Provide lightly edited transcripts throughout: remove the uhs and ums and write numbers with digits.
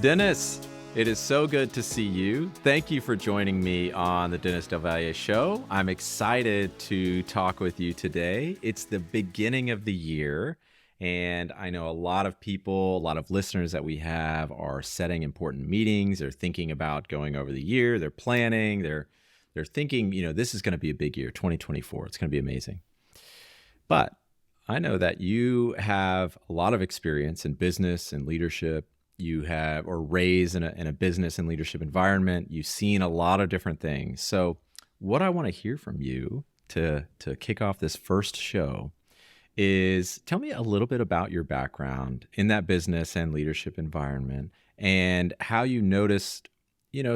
Dennis, it is so good to see you. Thank you for joining me on the Dennis Del Valle Show. I'm excited to talk with you today. It's the beginning of the year, and I know a lot of people, a lot of listeners that we have are setting important meetings. They're thinking about going over the year. They're planning. They're thinking, this is going to be a big year, 2024. It's going to be amazing. But I know that you have a lot of experience in business and leadership. You have or raised in a business and leadership environment. You've seen a lot of different things. So what I want to hear from you to kick off this first show is tell me a little bit about your background in that business and leadership environment and how you noticed,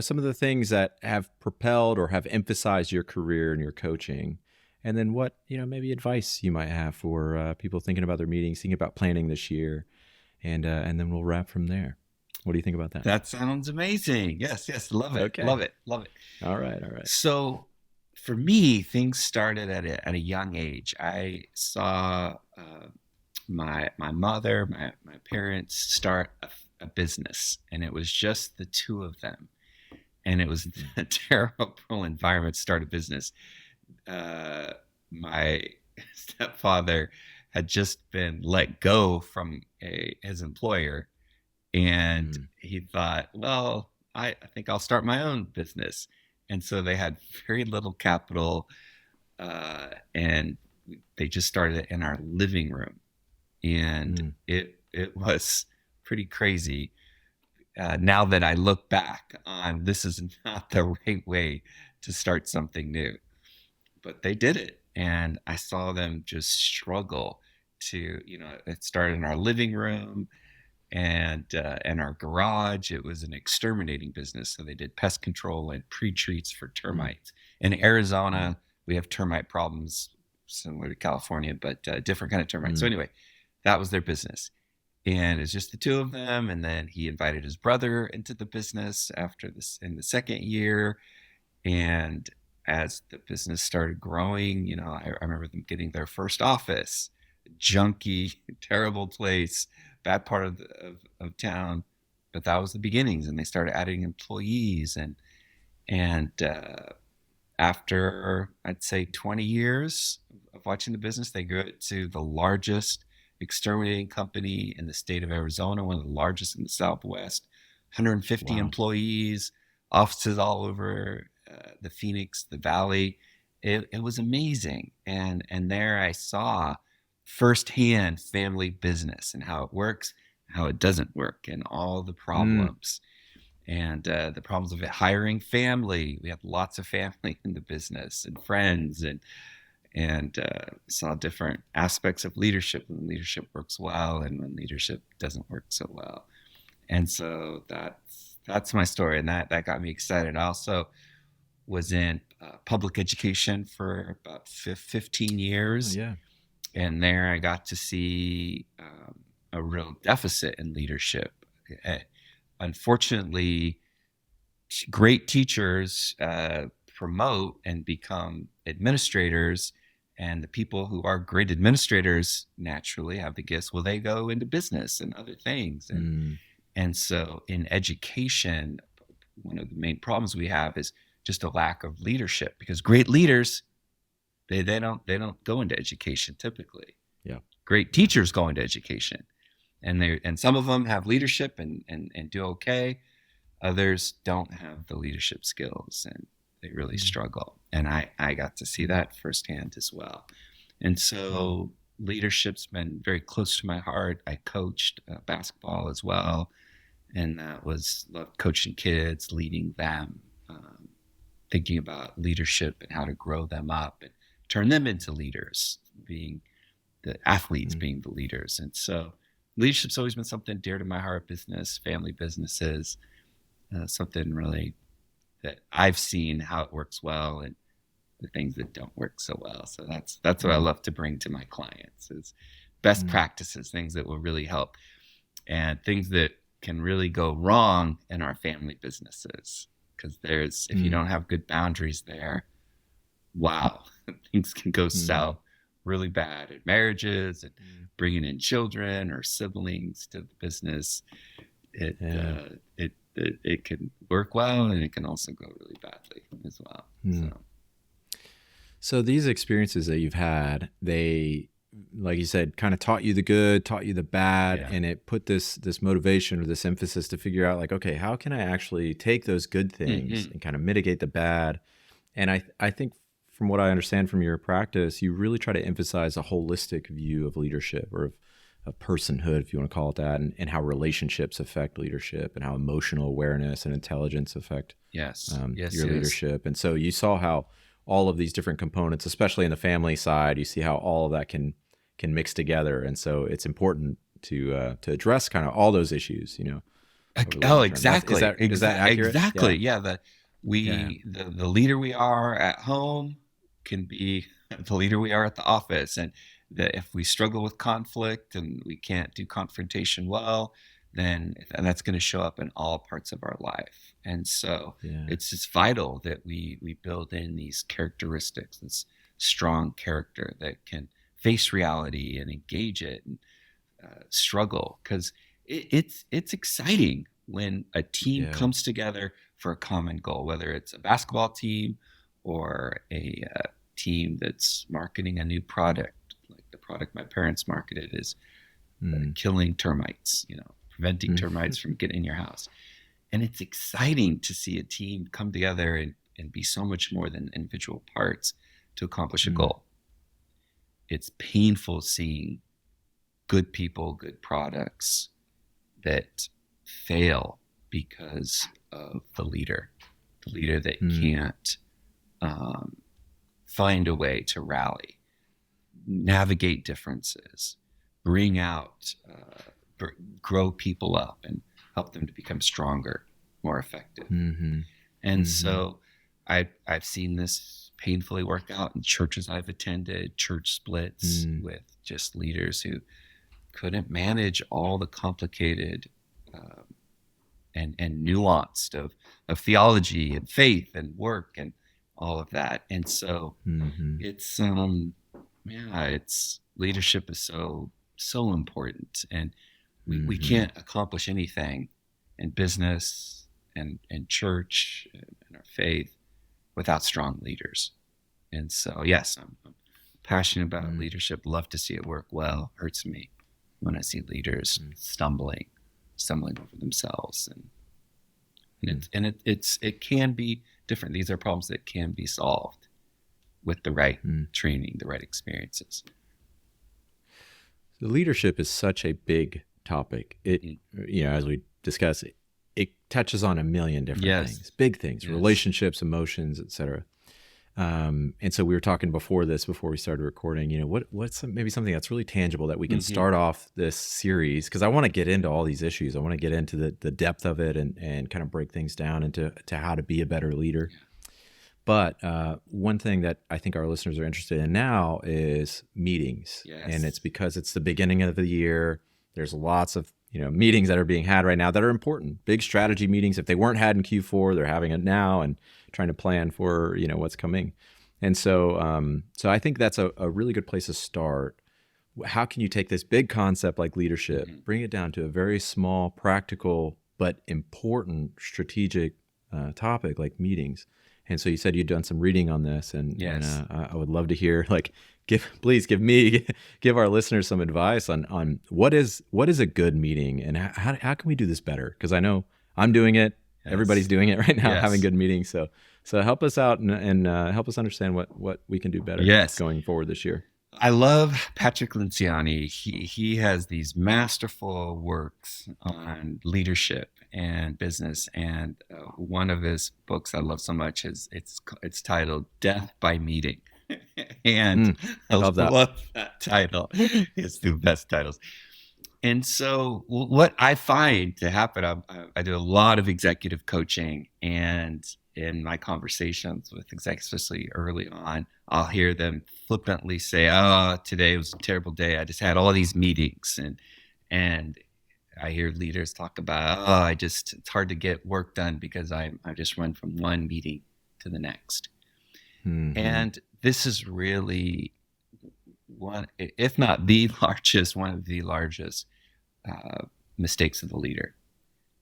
some of the things that have propelled or have emphasized your career and your coaching. And then what, maybe advice you might have for people thinking about their meetings, thinking about planning this year. And then we'll wrap from there. What do you think about that? That sounds amazing. Yes. Love it. Okay. Love it. All right. So for me, things started at a young age. I saw my mother, my parents start a business, and it was just the two of them. And it was a terrible environment to start a business. My stepfather had just been let go from his employer, and he thought, well, I think I'll start my own business. And so they had very little capital, and they just started it in our living room, and it was pretty crazy. Now that I look back on, this is not the right way to start something new, but they did it. And I saw them just struggle to, it started in our living room and our garage. It was an exterminating business. So they did pest control and pre-treats for termites. In Arizona, we have termite problems similar to California, but different kind of termites. So anyway, that was their business. And it's just the two of them. And then he invited his brother into the business after this in the second year. And as the business started growing, I remember them getting their first office, junky, terrible place, bad part of town, but that was the beginnings. And they started adding employees, and after I'd say 20 years of watching the business, they grew it to the largest exterminating company in the state of Arizona, one of the largest in the Southwest, 150 employees, offices all over the Phoenix, the Valley. It was amazing. And there I saw firsthand family business and how it works, how it doesn't work, and all the problems. And the problems of it hiring family. We had lots of family in the business and friends, and saw different aspects of leadership, when leadership works well and when leadership doesn't work so well. And so that's my story, and that got me excited. I also was in public education for about 15 years. Yeah. And there I got to see a real deficit in leadership. Unfortunately, great teachers promote and become administrators, and the people who are great administrators naturally have the gifts. Well, they go into business and other things. And so in education, one of the main problems we have is just a lack of leadership, because great leaders, they don't go into education typically. Yeah. Great teachers go into education, and some of them have leadership and do okay. Others don't have the leadership skills, and they really struggle. And I got to see that firsthand as well. And so leadership's been very close to my heart. I coached basketball as well, and that was love coaching kids, leading them, thinking about leadership and how to grow them up and turn them into leaders, being the athletes, being the leaders. And so leadership's always been something dear to my heart. Business, family businesses, something really that I've seen how it works well, and the things that don't work so well. So that's what I love to bring to my clients, is best practices, things that will really help, and things that can really go wrong in our family businesses. Because if you don't have good boundaries there, wow, things can go south really bad in marriages, and bringing in children or siblings to the business. it Yeah. it can work well, and it can also go really badly as well. Hmm. So So these experiences that you've had, they, like you said, kind of taught you the good, taught you the bad, yeah. and it put this motivation or this emphasis to figure out like, okay, how can I actually take those good things Hmm. and kind of mitigate the bad? And I think from what I understand from your practice, you really try to emphasize a holistic view of leadership or of personhood, if you want to call it that, and how relationships affect leadership and how emotional awareness and intelligence affect Yes. Yes. your Yes. leadership. And so you saw how all of these different components, especially in the family side, you see how all of that can mix together. And so it's important to address kind of all those issues, over the Oh, long term. That's exactly. is that accurate? Exactly. Yeah. Yeah. Yeah. The leader we are at home can be the leader we are at the office. And that if we struggle with conflict and we can't do confrontation well, then and that's going to show up in all parts of our life. And so Yeah. it's just vital that we build in these characteristics, this strong character that can face reality and engage it and struggle, because it's exciting when a team Yeah. comes together for a common goal, whether it's a basketball team or a team that's marketing a new product. Like the product my parents marketed is Mm. killing termites, preventing termites from getting in your house. And it's exciting to see a team come together and be so much more than individual parts to accomplish a Mm. goal. It's painful seeing good people, good products that fail because of the leader that Mm. can't um, find a way to rally, navigate differences, bring out, grow people up, and help them to become stronger, more effective. Mhm. And Mhm. so I've seen this painfully work out in churches I've attended, church splits Mm. with just leaders who couldn't manage all the complicated um, and nuanced of theology and faith and work and all of that. And so Mhm. it's yeah, it's leadership is so important, and we Mhm. can't accomplish anything in business and church and our faith without strong leaders. And so yes, I'm passionate about Mm. leadership, love to see it work well. Hurts me when I see leaders Mm. stumbling over themselves, Mm. it can be different. These are problems that can be solved with the right Mm. training, the right experiences. So leadership is such a big topic. It, Mm. as we discussed, it touches on a million different Yes, things, big things, yes. relationships, emotions, etc. And so we were talking before we started recording, what's maybe something that's really tangible that we can Hmm. start off this series? Because I want to get into all these issues. I want to get into the depth of it and kind of break things down into how to be a better leader. Yeah. But one thing that I think our listeners are interested in now is meetings, and it's Yes. because it's the beginning of the year. There's lots of meetings that are being had right now that are important, big strategy meetings. If they weren't had in Q4, they're having it now and trying to plan for what's coming. And so I think that's a really good place to start. How can you take this big concept like leadership, Hmm. bring it down to a very small, practical but important strategic topic like meetings? And so you said you'd done some reading on this, and Yes. I would love to hear like please give our listeners some advice on what is a good meeting and how can we do this better? Because I know I'm doing it, everybody's Yes. doing it right now, having Yes. good meetings. So help us out and help us understand what we can do better Yes. going forward this year. I love Patrick Lenciani. He has these masterful works on leadership and business, and one of his books I love so much is it's titled "Death by Meeting," and Mm, I love that. love that title. It's the best titles. And so, what I find to happen, I do a lot of executive coaching, and in my conversations with executives, especially early on, I'll hear them flippantly say, "Oh, today was a terrible day. I just had all these meetings," and I hear leaders talk about, "Oh, it's hard to get work done because I just run from one meeting to the next." Hmm. And this is really one, if not the largest, one of the largest mistakes of the leader.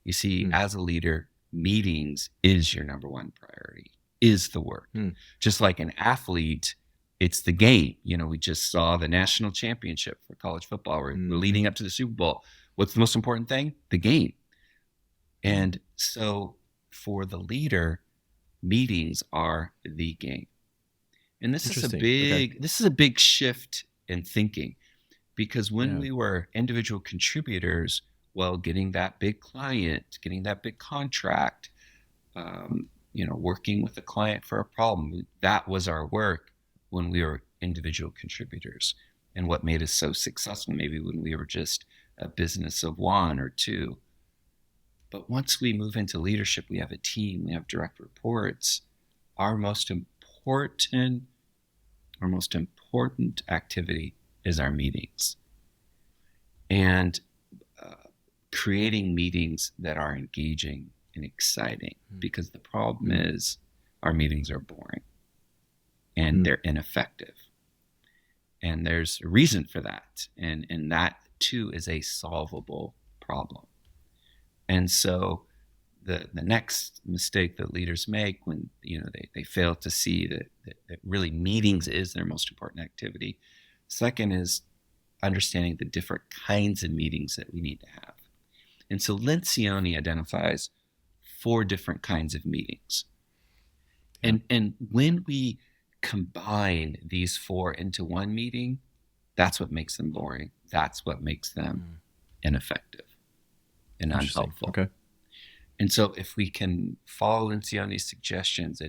You see, Mm. as a leader, meetings is your number one priority, is the work. Mm. Just like an athlete, it's the game. We just saw the national championship for college football. We're leading up to the Super Bowl. What's the most important thing? The game. And so for the leader, meetings are the game. And this is a Interesting. Okay. big shift in thinking, because when Yeah. we were individual contributors, well, getting that big client, getting that big contract, working with a client for a problem, that was our work when we were individual contributors. And what made us so successful, maybe when we were just a business of one or two. But once we move into leadership, we have a team, we have direct reports. Our most important activity is our meetings. And creating meetings that are engaging and exciting, because the problem is our meetings are boring and they're ineffective. And there's a reason for that. And that too is a solvable problem. And so the next mistake that leaders make when they fail to see that really meetings is their most important activity. Second is understanding the different kinds of meetings that we need to have. And so Lencioni identifies 4 different kinds of meetings. And when we combine these 4 into one meeting, that's what makes them boring. That's what makes them ineffective and unhelpful. Okay. And so if we can follow Lencioni's suggestions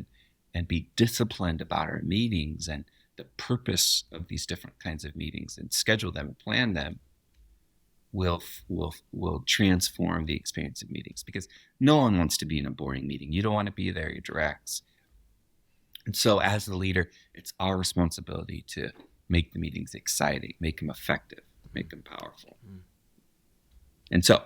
and be disciplined about our meetings and the purpose of these different kinds of meetings and schedule them and plan them, will transform the experience of meetings, because no one wants to be in a boring meeting. You don't want to be there, your directs. And so as the leader, it's our responsibility to make the meetings exciting, make them effective, make them powerful. And so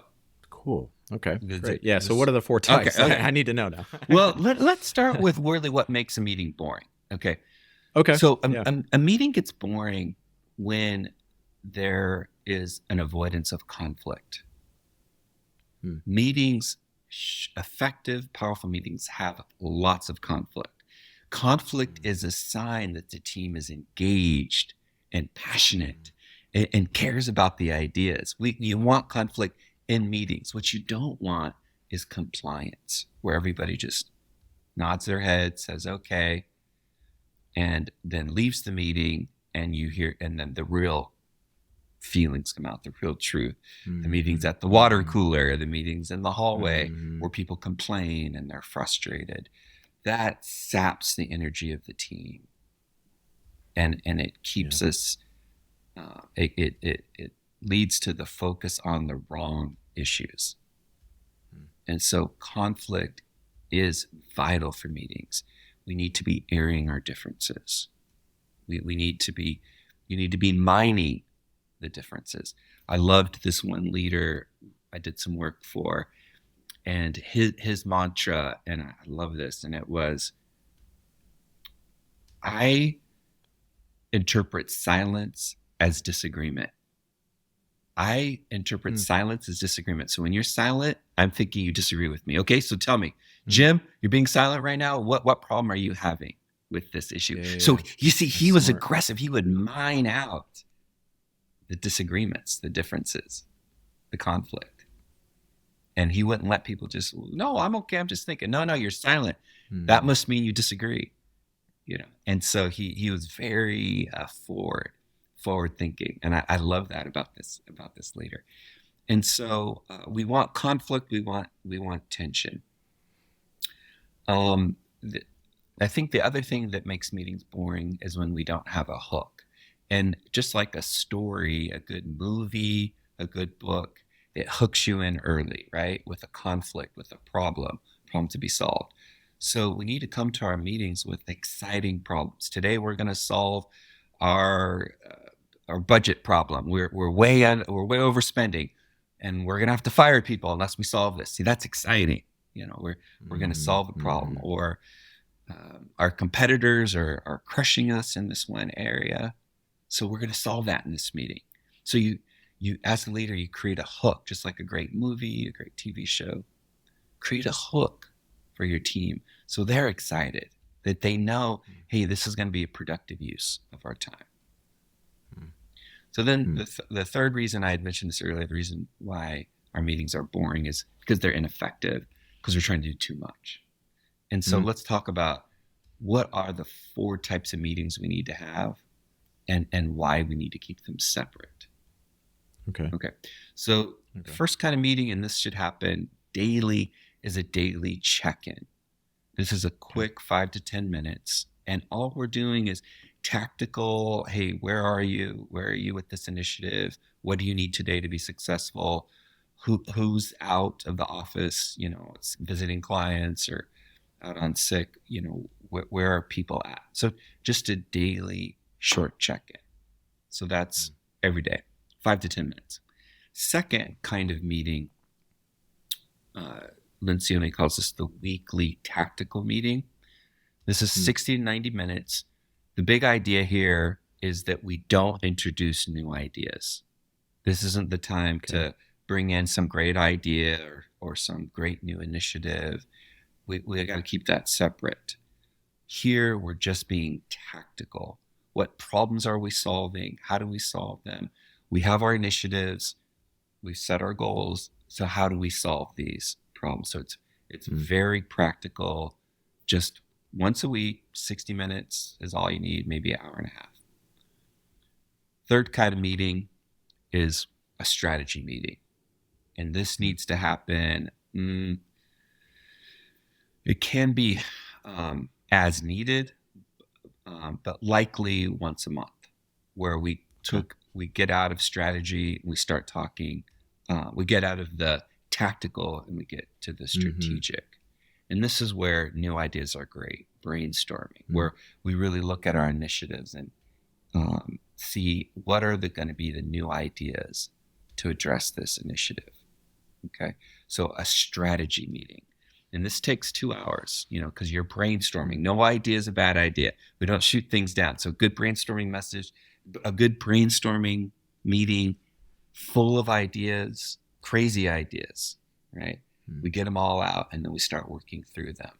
cool. Okay, great. Yeah, so what are the 4 types? Okay. I need to know now. Well, let's start with really what makes a meeting boring. Okay. So a meeting gets boring when there is an avoidance of conflict. Meetings, effective, powerful meetings, have lots of conflict. Conflict is a sign that the team is engaged and passionate and cares about the ideas. You want conflict in meetings. What you don't want is compliance, where everybody just nods their head, says okay, and then leaves the meeting, and then the real feelings come out, the real truth. The meetings at the water cooler, the meetings in the hallway where people complain and they're frustrated. That saps the energy of the team, and it keeps us. It leads to the focus on the wrong issues, and so conflict is vital for meetings. We need to be airing our differences. We need to be. You need to be mining the differences. I loved this one leader I did some work for, and his mantra, and I love this, and it was, I interpret silence as disagreement. I interpret silence as disagreement. So when you're silent, I'm thinking you disagree with me. Okay, so tell me, Jim, you're being silent right now. What problem are you having with this issue? So you see, he was aggressive. He would mine out the disagreements, the differences, the conflict. And he wouldn't let people just, no, I'm okay, I'm just thinking. No, you're silent. That must mean you disagree. And so he was very forward thinking, and I love that about this leader. And so we want conflict, we want tension. I think the other thing that makes meetings boring is when we don't have a hook. And just like a story, a good movie, a good book, it hooks you in early, right? With a conflict, with a problem to be solved. So we need to come to our meetings with exciting problems. Today we're going to solve our budget problem. We're way overspending, and we're going to have to fire people unless we solve this. See, that's exciting. We're going to solve a problem, or our competitors are crushing us in this one area. So we're going to solve that in this meeting. So you as a leader, you create a hook, just like a great movie, a great TV show. create a hook for your team so they're excited, that they know, hey, this is going to be a productive use of our time. So then the third reason I had mentioned this earlier, the reason why our meetings are boring is because they're ineffective, because we're trying to do too much. And so let's talk about what are the 4 types of meetings we need to have and why we need to keep them separate. Okay. So the first kind of meeting, and this should happen daily, is a daily check-in. This is a quick 5 to 10 minutes. And all we're doing is tactical, hey, where are you? Where are you with this initiative? What do you need today to be successful? Who's out of the office, visiting clients or out on sick, where are people at? So just a daily short check-in. So that's every day, 5 to 10 minutes. Second kind of meeting, Lencioni calls this the weekly tactical meeting. This is 60 to 90 minutes. The big idea here is that we don't introduce new ideas. This isn't the time to bring in some great idea or some great new initiative. We got to keep that separate. Here, we're just being tactical. What problems are we solving? How do we solve them? We have our initiatives. We've set our goals. So how do we solve these problems? So it's very practical. Just once a week, 60 minutes is all you need, maybe an hour and a half. Third kind of meeting is a strategy meeting. And this needs to happen. It can be as needed, but likely once a month, where we get out of strategy, we start talking, we get out of the tactical and we get to the strategic. And this is where new ideas are great, brainstorming, where we really look at our initiatives and see what are going to be the new ideas to address this initiative. Okay, so a strategy meeting. And this takes 2 hours, because you're brainstorming. No idea is a bad idea. We don't shoot things down. So good brainstorming message, a good brainstorming meeting full of ideas, crazy ideas, right? We get them all out and then we start working through them.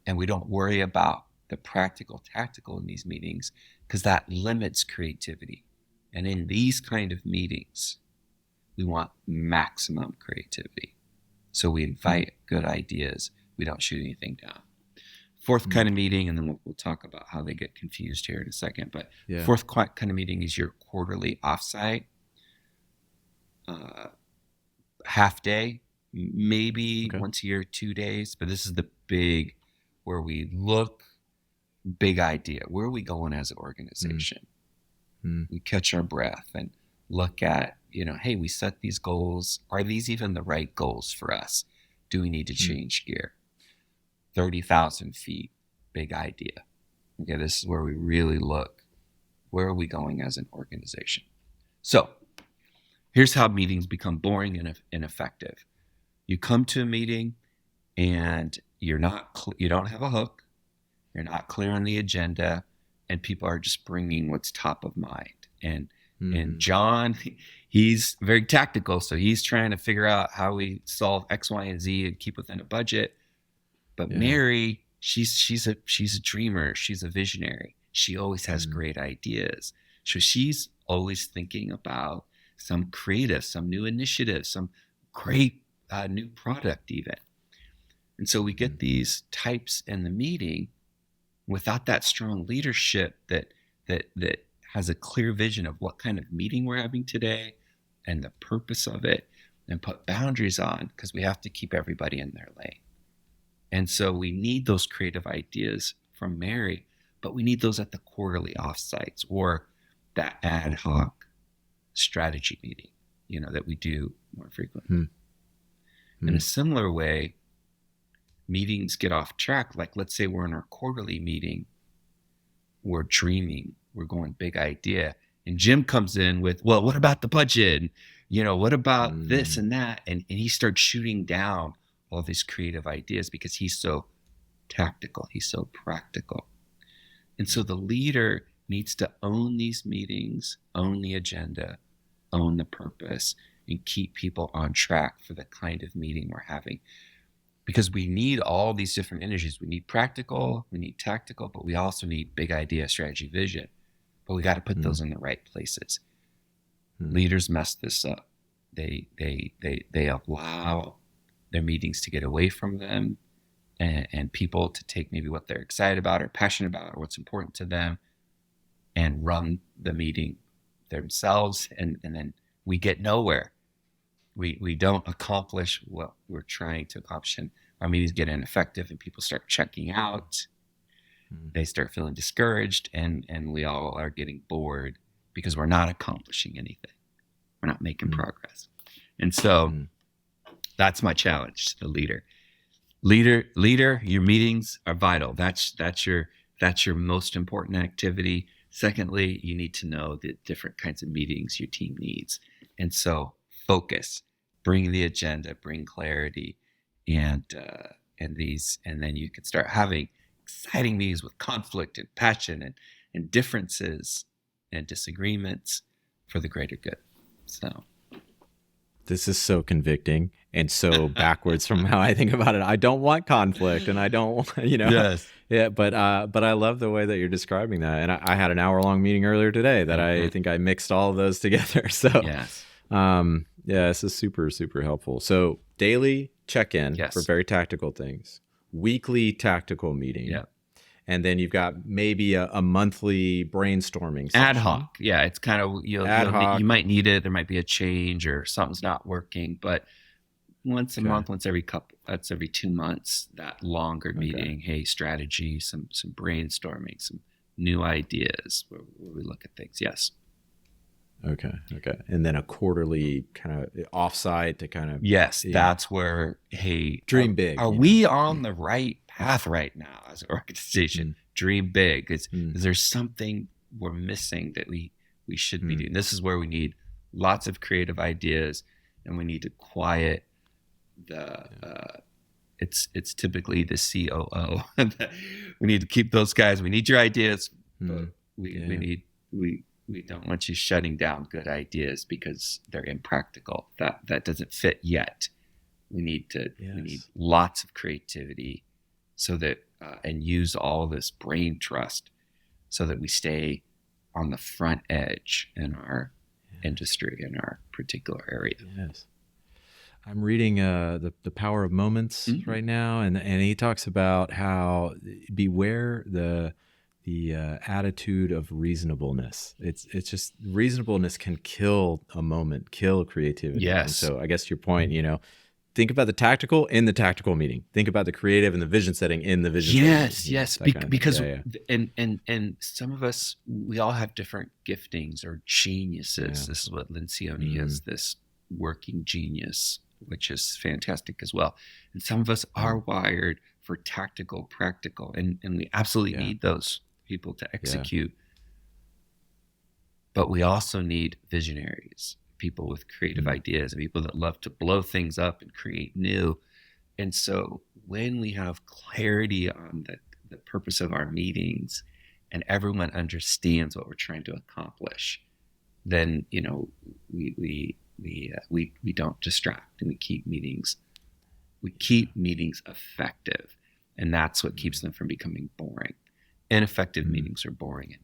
And we don't worry about the practical, tactical in these meetings because that limits creativity. And in these kind of meetings, we want maximum creativity. So we invite good ideas. We don't shoot anything down. Fourth kind of meeting, and then we'll talk about how they get confused here in a second. But fourth kind of meeting is your quarterly offsite. Half day, maybe once a year, 2 days. But this is the big, where we look, big idea. Where are we going as an organization? We catch our breath and look at, hey, we set these goals. Are these even the right goals for us? Do we need to change gear? 30,000 feet, big idea. Okay, this is where we really look. Where are we going as an organization? So here's how meetings become boring and ineffective. You come to a meeting and you don't have a hook. You're not clear on the agenda, and people are just bringing what's top of mind. And John, he's very tactical, so he's trying to figure out how we solve X, Y, and Z and keep within a budget. But Mary, she's a dreamer. She's a visionary. She always has great ideas. So she's always thinking about some creative, some new initiative, some great new product even. And so we get these types in the meeting without that strong leadership that has a clear vision of what kind of meeting we're having today and the purpose of it, and put boundaries on, because we have to keep everybody in their lane. And so we need those creative ideas from Mary, but we need those at the quarterly offsites or that ad hoc strategy meeting, that we do more frequently. In a similar way, meetings get off track. Like, let's say we're in our quarterly meeting, we're dreaming, we're going big idea, and Jim comes in with, well, what about the budget? What about this and that? And he starts shooting down all these creative ideas because he's so tactical, he's so practical. And so the leader needs to own these meetings, own the agenda, own the purpose, and keep people on track for the kind of meeting we're having. Because we need all these different energies. We need practical, we need tactical, but we also need big idea, strategy, vision. But we got to put those in the right places. Leaders mess this up. They allow their meetings to get away from them, and people to take maybe what they're excited about or passionate about or what's important to them and run the meeting themselves. And then we get nowhere. We don't accomplish what we're trying to accomplish, and our meetings get ineffective and people start checking out. They start feeling discouraged, and we all are getting bored because we're not accomplishing anything. We're not making progress. And so that's my challenge to the leader. Leader, your meetings are vital. That's your most important activity. Secondly, you need to know the different kinds of meetings your team needs. And so focus, bring the agenda, bring clarity, and then you can start having exciting meetings with conflict and passion and differences and disagreements for the greater good. So this is so convicting and so backwards from how I think about it. I don't want conflict, and I don't, Yes. Yeah, but I love the way that you're describing that. And I had an hour-long meeting earlier today that I think I mixed all of those together. So Yes. this is super, super helpful. So daily check-in for very tactical things, weekly tactical meeting. Yeah. And then you've got maybe a monthly brainstorming Ad session. hoc. Yeah, it's kind of, Ad hoc. you might need it. There might be a change or something's not working, but once a month, that's every 2 months, that longer meeting. Hey, strategy, some brainstorming, some new ideas where we look at things. Yes. Okay. And then a quarterly kind of offsite to kind of. Yes, that's where, hey, dream big. Are we on the right path right now as an organization? Dream big. Is there something we're missing that we should be doing? This is where we need lots of creative ideas, and we need to quiet it's typically the COO. We need to keep those guys. We need your ideas, but we don't want you shutting down good ideas because they're impractical. That doesn't fit yet. We need lots of creativity so that and use all this brain trust so that we stay on the front edge in our industry, in our particular area. Yes. I'm reading the Power of Moments right now, and he talks about how beware the attitude of reasonableness. It's just reasonableness can kill a moment, kill creativity. Yes. And so I guess your point, think about the tactical in the tactical meeting. Think about the creative and the vision setting in the vision. Yes. Because and some of us, we all have different giftings or geniuses. This is what Lencioni is, this working genius, which is fantastic as well. And some of us are wired for tactical, practical, and we absolutely need those people to execute. But we also need visionaries, people with creative ideas, and people that love to blow things up and create new. And so when we have clarity on the purpose of our meetings and everyone understands what we're trying to accomplish, then, we don't distract, and we keep meetings effective, and that's what keeps them from becoming boring. Ineffective meetings are boring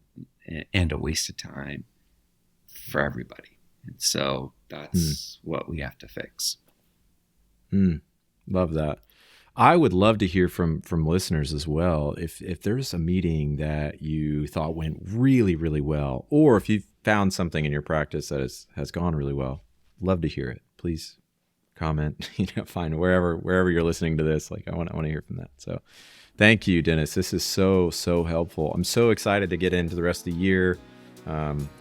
and a waste of time for everybody, and so that's what we have to fix. Love that. I would love to hear from listeners as well. If there's a meeting that you thought went really, really well, or if you found something in your practice that has gone really well, love to hear it. Please comment, find wherever you're listening to this. Like I want to hear from that. So thank you, Dennis. This is so helpful. I'm so excited to get into the rest of the year.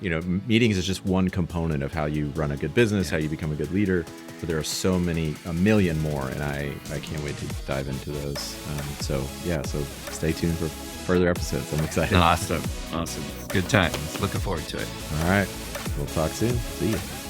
Meetings is just one component of how you run a good business, how you become a good leader, but there are a million more, and I can't wait to dive into those. So stay tuned for further episodes. I'm excited. Awesome. Good times. Looking forward to it. All right. We'll talk soon. See you.